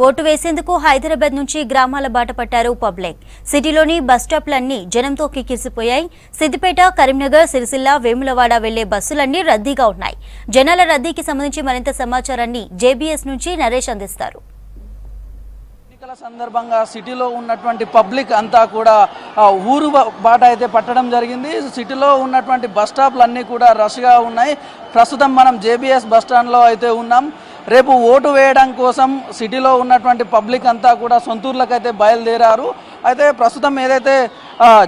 Vote వేసేందుకు హైదరాబాద్ నుంచి గ్రామాల బాట పట్టారు పబ్లిక్. సిటీలోని బస్టాప్లన్నీ జనంతో కిక్కిరిసిపోయాయి. సిద్దిపేట, కరీంనగర్, సిరిసిల్ల, వేములవాడ వెళ్లే బస్సులన్నీ రద్దీగా ఉన్నాయి. జనాల రద్దీకి సంబంధించి మరింత సమాచారాన్ని జేబీఎస్ నుంచి నరేష్ అందిస్తారు. ఎన్నికల సందర్భంగా సిటీలో ఉన్నటువంటి పబ్లిక్ అంతా కూడా ఊరు బాట అయితే పట్టడం జరిగింది. సిటీలో ఉన్నటువంటి బస్ స్టాప్లన్నీ కూడా రష్గా ఉన్నాయి. ప్రస్తుతం మనం జేబీఎస్ బస్ స్టాండ్లో అయితే ఉన్నాం. రేపు ఓటు వేయడం కోసం సిటీలో ఉన్నటువంటి పబ్లిక్ అంతా కూడా సొంతూర్లకు అయితే బయలుదేరారు. అయితే ప్రస్తుతం ఏదైతే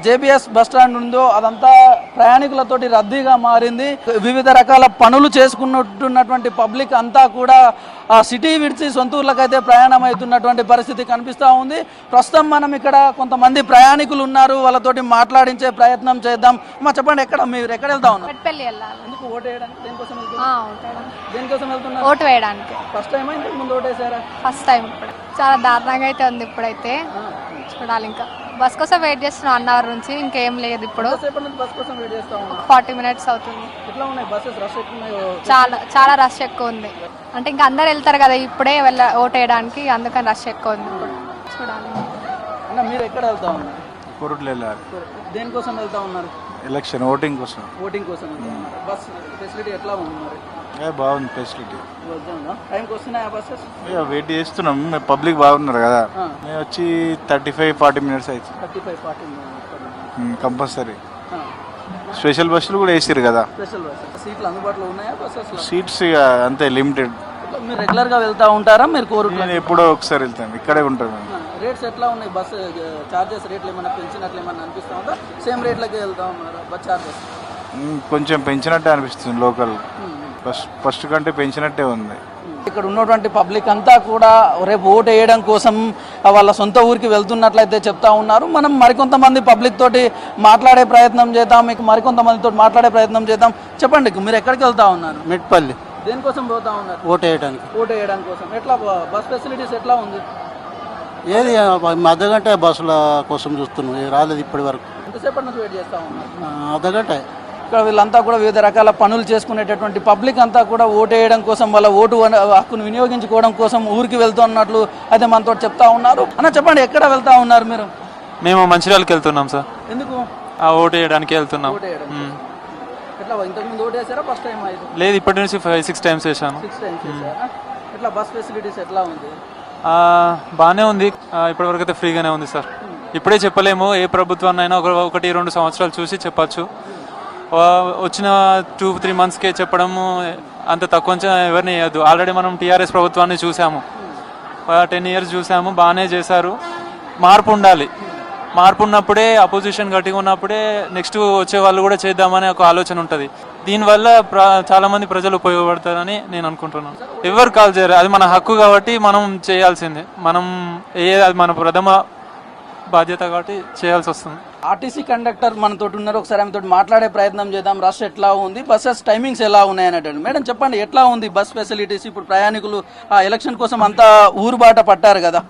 జేబీఎస్ బస్ స్టాండ్ ఉందో అదంతా ప్రయాణికులతోటి రద్దీగా మారింది. వివిధ రకాల పనులు చేసుకున్నటువంటి పబ్లిక్ అంతా కూడా సిటీ విడిచి సొంతూర్లకు అయితే ప్రయాణం అవుతున్నటువంటి పరిస్థితి కనిపిస్తూ ఉంది. ప్రస్తుతం మనం ఇక్కడ కొంతమంది ప్రయాణికులు ఉన్నారు, వాళ్ళతోటి మాట్లాడించే ప్రయత్నం చేద్దాం. చెప్పండి, మీరు ఎక్కడ వెళ్తా ఉన్నారు? ఎందుకు ఓటు వేయడానికి? దేనికోసం వెళ్తున్నారు? ఓటు వేయడానికి. ఫస్ట్ టైం ఇంతకు ముందు ఓటు వేసారా? First time. ఇప్పుడు చాలా దారుణంగా అయితే ఉంది. ఇప్పుడైతే చూడాలి. ఇంకా బస్ కోసం వెయిట్ చేస్తున్నాం 1 అవర్ నుంచి. ఇంకేం లేదు. ఇప్పుడు బస్ కోసం వెయిట్ చేస్తా ఉన్నాం. 40 మినిట్స్ అవుతుంది. ఎట్లా ఉన్నాయి బస్సెస్? రష్ ఎక్కువ? చాలా రష్ ఎక్కువ ఉంది. అంటే ఇంకా అందరు వెళ్తారు కదా ఇప్పుడే ఓటు వేయడానికి, అందుకని రష్ ఎక్కువ ఉంది. ఇప్పుడు చూడాలి. అన్న, మీరు ఎక్కడ వెళ్తా ఉన్నారు? కోరుట్లు వెళ్ళాలి. దేనికోసం వెళ్తా ఉన్నారు? ఎలక్షన్ ఓటింగ్ కోసం. ఓటింగ్ కోసం వెళ్తా ఉన్నారు. బస్ ఫెసిలిటీ ఎట్లా ఉంది మరి? బాగుంది ఫెసిలిటీ. టైంకి వస్తున్నాయా బస్సెస్? వెయిట్ చేస్తున్నాం. పబ్లిక్ బాగున్నారు కదా. మేము వచ్చి 35-40 మినిట్స్ అయితే 35-40 కంపల్సరీ. స్పెషల్ బస్సులు కూడా వేసారు కదా. స్పెషల్ బస్ సీట్లు అందుబాటులో ఉన్నాయా? బస్సెస్ సీట్స్ అంతే లిమిటెడ్. మీరు రెగ్యులర్ గా వెళ్తా ఉంటారా? మీరు కోరుట్లు? నేను ఎప్పుడో ఒకసారి వెళ్తాను. ఇక్కడే ఉంటాను. రేట్స్ ఎట్లా ఉన్నాయి? బస్ చార్జెస్ రేట్లు ఏమైనా పెంచినట్లు ఏమన్నా అనిపిస్తా ఉందా? సేమ్ రేట్లకే వెళ్తా ఉన్నారు బస్ చార్జెస్? కొంచెం పెంచినట్టే అనిపిస్తుంది. లోకల్ ఫస్ట్ కంటే పెంచినట్టే ఉంది. ఇక్కడ ఉన్నటువంటి పబ్లిక్ అంతా కూడా రేపు ఓటు వేయడం కోసం వాళ్ళ సొంత ఊరికి వెళ్తున్నట్లయితే చెప్తా ఉన్నారు. మనం మరికొంతమంది పబ్లిక్ తోటి మాట్లాడే ప్రయత్నం చేద్దాం. మీకు మరికొంతమందితో మాట్లాడే ప్రయత్నం చేద్దాం. చెప్పండి, మీరు ఎక్కడికి వెళ్తా ఉన్నారు? మెట్పల్లి. దేనికోసం పోతా ఉన్నారు? ఓటు వేయడానికి. ఓటు వేయడం కోసం. ఎట్లా బస్ ఫెసిలిటీస్ ఎట్లా ఉంది? ఏది అర్ధగంట బస్సుల కోసం చూస్తున్నాం. రాలేదు ఇప్పటి వరకు. ఎంతసేపటి నుంచి వెయిట్ చేస్తా ఉన్నారు? అర్ధగంట. ఇక్కడ వీళ్ళంతా కూడా వివిధ రకాల పనులు చేసుకునేటటువంటి పబ్లిక్ అంతా కూడా ఓటు వేయడం కోసం, వాళ్ళ ఓటు హక్కును వినియోగించుకోవడం కోసం ఊరికి వెళ్తున్నట్లు అయితే మనతో చెప్తా ఉన్నారు. అన్న, చెప్పండి, ఎక్కడ వెళ్తా ఉన్నారు మీరు? మేము మంచిర్యాలకి వెళ్తున్నాం సార్. ఎందుకు? ఓటు వేయడానికి వెళ్తున్నాం. ఎట్లా ఇంతకుముందు ఓటు వేసారా? First time? లేదు, ఇప్పటి నుంచి 5-6 టైమ్స్ వేసాను. 6 టైమ్స్ వేసారా? ఎట్లా బస్ ఫెసిలిటీస్ ఎట్లా ఉంది? బాగానే ఉంది. ఇప్పటివరకు అయితే ఫ్రీగానే ఉంది సార్. ఇప్పుడే చెప్పలేము. ఏ ప్రభుత్వాన్ని అయినా 1-2 సంవత్సరాలు చూసి చెప్పచ్చు. వచ్చిన 2-3 మంత్స్కే చెప్పడము అంత తక్కువ ఎవరిని వేయద్దు. ఆల్రెడీ మనం టీఆర్ఎస్ ప్రభుత్వాన్ని చూసాము. 10 ఇయర్స్ చూసాము. బాగానే చేశారు. మార్పు ఉండాలి. మార్పు ఉన్నప్పుడే, అపోజిషన్ గట్టిగా ఉన్నప్పుడే నెక్స్ట్ వచ్చే వాళ్ళు కూడా చేద్దామనే ఒక ఆలోచన ఉంటుంది. దీనివల్ల చాలా మంది ప్రజలు ఉపయోగపడతారని నేను అనుకుంటున్నాను. ఎవరు కాల్ చేయరు. అది మన హక్కు కాబట్టి మనం చేయాల్సిందే. అది మన ప్రథమ బాధ్యత కాబట్టి చేయాల్సి వస్తుంది. ఆర్టీసీ కండక్టర్ మనతో ఉన్నారు. ఒకసారి ఆమెతో మాట్లాడే ప్రయత్నం చేద్దాం. రష్ ఎట్లా ఉంది, బస్సెస్ టైమింగ్స్ ఎలా ఉన్నాయి అనేటండి. మేడం, చెప్పండి, ఎట్లా ఉంది బస్ ఫెసిలిటీస్? ఇప్పుడు ప్రయాణికులు ఎలక్షన్ కోసం అంతా ఊరు బాట పట్టారు కదా.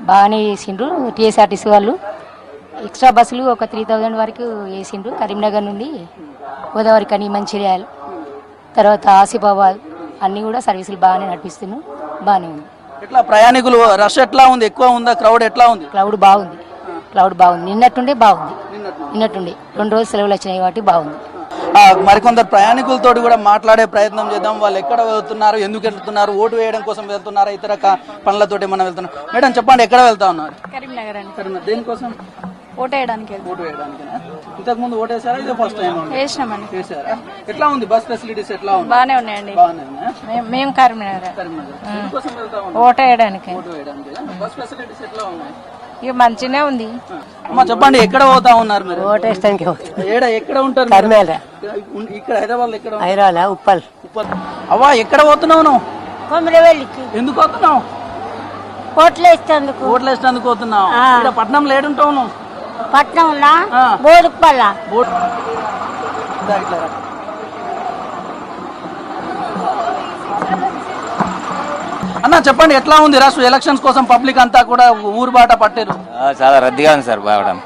బాగానే చేసిండ్రు టీఎస్ఆర్టీసీ వాళ్ళు. ఎక్స్ట్రా బస్సులు ఒక 3000 వరకు వేసిండ్రు. కరీంనగర్ నుండి గోదావరి కని, మంచిర్యాల, తర్వాత ఆసిఫాబాద్ అన్నీ కూడా సర్వీసులు బాగానే నడిపిస్తున్నాం. బాగానే ఉంది. ఎట్లా ప్రయాణికులు రష్ ఎట్లా ఉంది? ఎక్కువ ఉందా? క్రౌడ్ ఎట్లా ఉంది? క్రౌడ్ బాగుంది. నిన్నట్టుండే బాగుంది. 2 రోజులు సెలవులు వచ్చినాయి కాబట్టి బాగుంది. మరికొందరు ప్రయాణికులతో కూడా మాట్లాడే ప్రయత్నం చేద్దాం. వాళ్ళు ఎక్కడ వెళ్తున్నారు, ఎందుకు వెళ్తున్నారు, ఓటు వేయడం కోసం వెళ్తున్నారా, ఇతర పనులతోటి మనం వెళ్తున్నాం. మేడం, చెప్పండి, ఎక్కడ వెళ్తా ఉన్నారు? కరీంనగర్ అండి. కరీంనగర్. దేనికోసం? ఓటు వేయడానికి. ఓటు వేయడానికి. ఇంతకు ముందు ఓటు వేసారా? ఇదే ఫస్ట్ టైం వేసినామండి. వేసారా? ఎట్లా ఉంది బస్ ఫెసిలిటీస్? ఎట్లా ఉంది? బాగానే ఉన్నాయండి. బాగానే ఉన్నాయా? మేము కరీంనగర్. ఎందుకోసం వెళ్తా ఉన్నారు? ఓటు వేయడానికి. ఓటు వేయడానికి. బస్ ఫెసిలిటీస్ ఎట్లా ఉన్నాయి? ఇక మంచిగానే ఉంది. అమ్మా, చెప్పండి, ఎక్కడ పోతా ఉన్నారు మీరు? ఓటు వేస్తానికి ఎక్కడ ఉంటారు? ఇక్కడ హైదరాబాద్ లో? ఎక్కడ? హైదరాబాద్ ఉప్పల్. అవ్వా, ఎక్కడ పోతున్నావు నువ్వు? కొమరవెల్లికి. ఎందుకు పోతున్నావు? ఓట్లు వేసేందుకు. ఓట్లు వేసేందుకు పోతున్నావు. ఇక్కడ పట్నంలో ఏడుంటావు నువ్వు? పట్నంలో బోడుప్పల్ల. అన్న, చెప్పండి, ఎట్లా ఉంది రాష్ట్ర ఎలక్షన్స్ కోసం పబ్లిక్ అంతా కూడా ఊరు బాట పట్టారు? చాలా రద్దీగా ఉంది సార్. బాగడం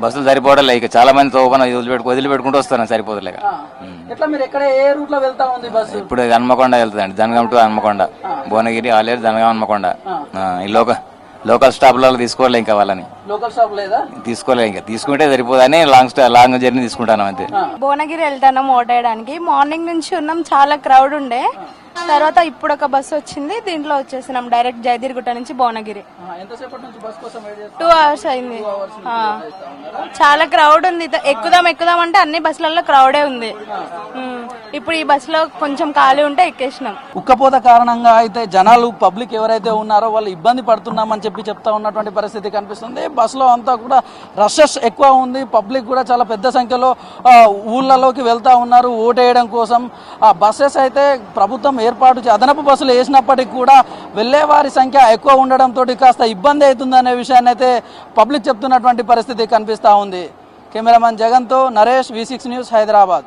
బస్సులు సరిపోవడం లేక చాలా మంది వదిలిపెట్టుకుంటూ వస్తున్నాం. సరిపోతలేక ఎట్లా మీరు ఎక్కడ ఏ రూట్ లో వెళ్తా ఉంది బస్సు? ఇప్పుడు హన్మకొండ వెళ్తుందండి, జనగాం టు హన్మకొండ, భువనగిరి, ఆలేరు, జనగాం, హన్మకొండ. ఈ లోకల్ స్టాప్లలో తీసుకోలే ఇంకా వాళ్ళని, లోకల్ స్టాప్ లేదా? తీసుకోలే ఇంకా, తీసుకుంటే సరిపోదని లాంగ్ జర్నీ తీసుకుంటాను అంతే. భువనగిరి వెళ్తాను ఓటేయడానికి. మార్నింగ్ నుంచి ఉన్నాం, చాలా క్రౌడ్ ఉండే. తర్వాత ఇప్పుడు ఒక బస్సు వచ్చింది, దీంట్లో వచ్చేసినాం డైరెక్ట్ జయదీర్గుట్ట నుంచి భువనగిరి. ఎంతసేపటి నుంచి బస్ కోసం వెయిట్ చేస్తున్నారు? 2 hours అయింది. చాలా క్రౌడ్ ఉంది, ఎక్కుదాం అంటే అన్ని బస్సులలో క్రౌడే ఉంది. ఇప్పుడు ఈ బస్సులో కొంచెం ఖాళీ ఉంటే ఎక్కేసినాం. ఉక్కపోత కారణంగా అయితే జనాలు పబ్లిక్ ఎవరైతే ఉన్నారో వాళ్ళు ఇబ్బంది పడుతున్నామని చెప్తా ఉన్నటువంటి పరిస్థితి కనిపిస్తుంది. బస్సులో అంతా కూడా రషెస్ ఎక్కువ ఉంది, పబ్లిక్ కూడా చాలా పెద్ద సంఖ్యలో ఊళ్ళలోకి వెళ్తా ఉన్నారు ఓటేయడం కోసం. ఆ బస్సెస్ అయితే ప్రభుత్వం అదనపు బస్సులు వేసినప్పటికీ కూడా వెళ్లే వారి సంఖ్య ఎక్కువ ఉండడంతో కాస్త ఇబ్బంది అవుతుందనే విషయాన్ని అయితే పబ్లిక్ చెప్తున్నటువంటి పరిస్థితి కనిపిస్తా ఉంది. కెమెరామెన్ జగన్తో నరేష్, V6 న్యూస్, హైదరాబాద్.